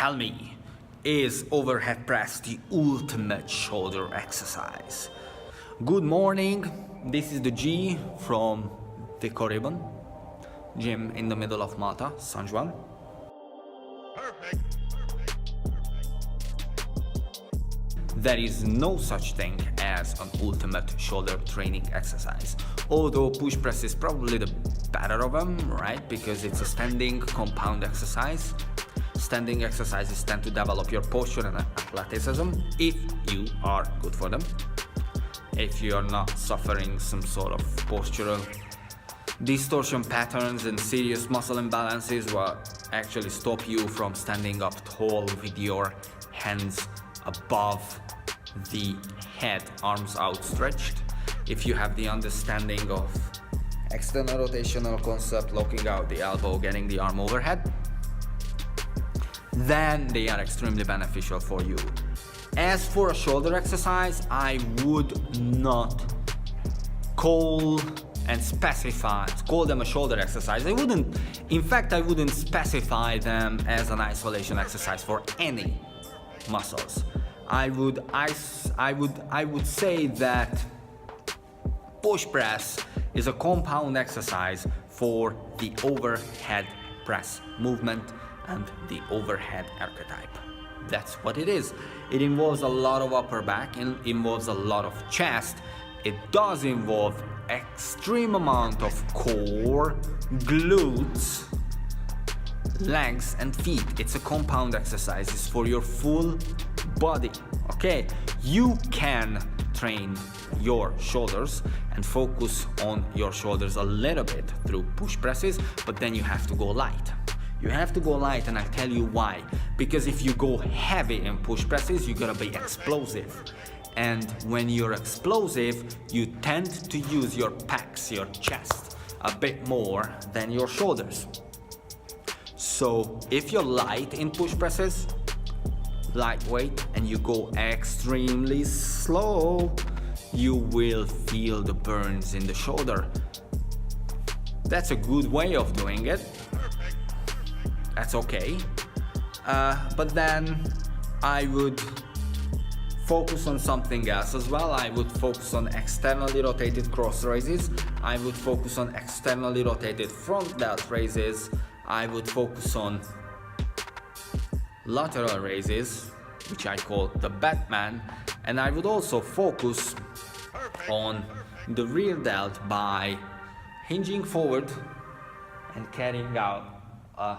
Tell me, is overhead press the ultimate shoulder exercise? Good morning, this is the G from the Corriban gym in the middle of Malta, San Juan. There is no such thing as an ultimate shoulder training exercise, although push press is probably the better of them, right? Because it's a standing compound exercise. Standing exercises tend to develop your posture and athleticism if you are good for them. If you are not suffering some sort of postural distortion patterns and serious muscle imbalances what actually stop you from standing up tall with your hands above the head, arms outstretched. If you have the understanding of external rotational concept, locking out the elbow, getting the arm overhead, then they are extremely beneficial for you. As for a shoulder exercise, I would not call them a shoulder exercise. I wouldn't specify them as an isolation exercise for any muscles. I would say that push press is a compound exercise for the overhead press movement and the overhead archetype. That's what it is. It involves a lot of upper back, it involves a lot of chest. It does involve extreme amount of core, glutes, legs and feet. It's a compound exercise. It's for your full body. Okay, you can train your shoulders and focus on your shoulders a little bit through push presses, but then you have to go light. You have to go light, and I'll tell you why. Because if you go heavy in push presses, you gotta be explosive. And when you're explosive, you tend to use your pecs, your chest, a bit more than your shoulders. So if you're light in push presses, lightweight, and you go extremely slow, you will feel the burns in the shoulder. That's a good way of doing it. That's okay. But then I would focus on something else as well. I would focus on externally rotated cross raises. I would focus on externally rotated front delt raises. I would focus on lateral raises, which I call the Batman. And I would also focus on the rear delt by hinging forward and carrying out a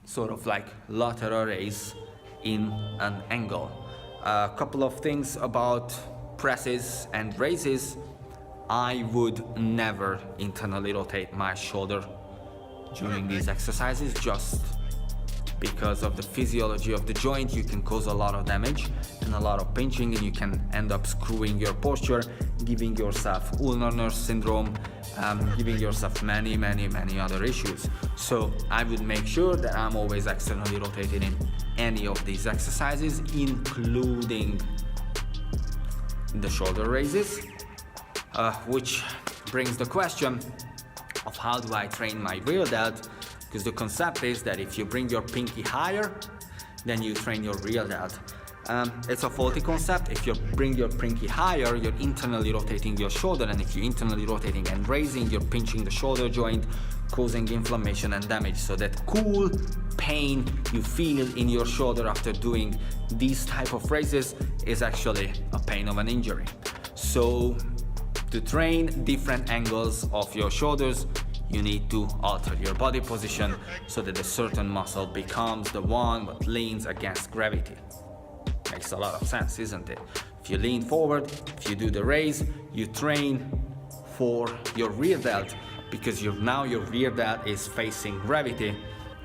sort of like lateral raise in an angle. A couple of things about presses and raises. I would never internally rotate my shoulder during these exercises, just because of the physiology of the joint. You can cause a lot of damage and a lot of pinching, and you can end up screwing your posture, giving yourself ulnar nerve syndrome, giving yourself many other issues. So I would make sure that I'm always externally rotated in any of these exercises, including the shoulder raises, which brings the question of how do I train my rear delt? Because the concept is that if you bring your pinky higher, then you train your rear delt. It's a faulty concept. If you bring your pinky higher, you're internally rotating your shoulder, and if you're internally rotating and raising, you're pinching the shoulder joint, causing inflammation and damage. So that cool pain you feel in your shoulder after doing these type of raises is actually a pain of an injury. So to train different angles of your shoulders, you need to alter your body position so that a certain muscle becomes the one that leans against gravity. Makes a lot of sense, isn't it? If you lean forward, if you do the raise, you train for your rear delt, because now your rear delt is facing gravity.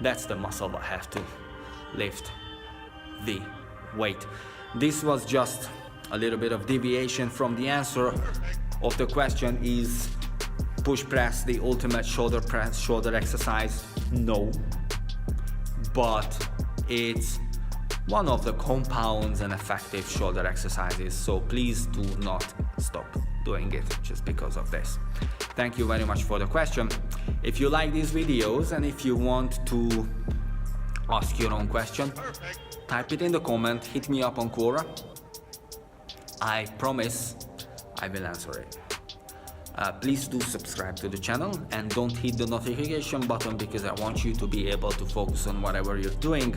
That's the muscle that has to lift the weight. This was just a little bit of deviation from the answer of the question: is push press the ultimate shoulder exercise? No, but it's one of the compounds and effective shoulder exercises, so please do not stop doing it just because of this. Thank you very much for the question. If you like these videos and if you want to ask your own question, type it in the comment, hit me up on Quora. I promise I will answer it. Please do subscribe to the channel and don't hit the notification button, because I want you to be able to focus on whatever you're doing,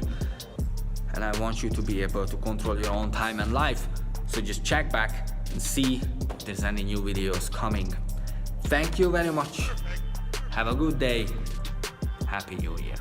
and I want you to be able to control your own time and life. So just check back and see if there's any new videos coming. Thank you very much. Have a good day. Happy New Year.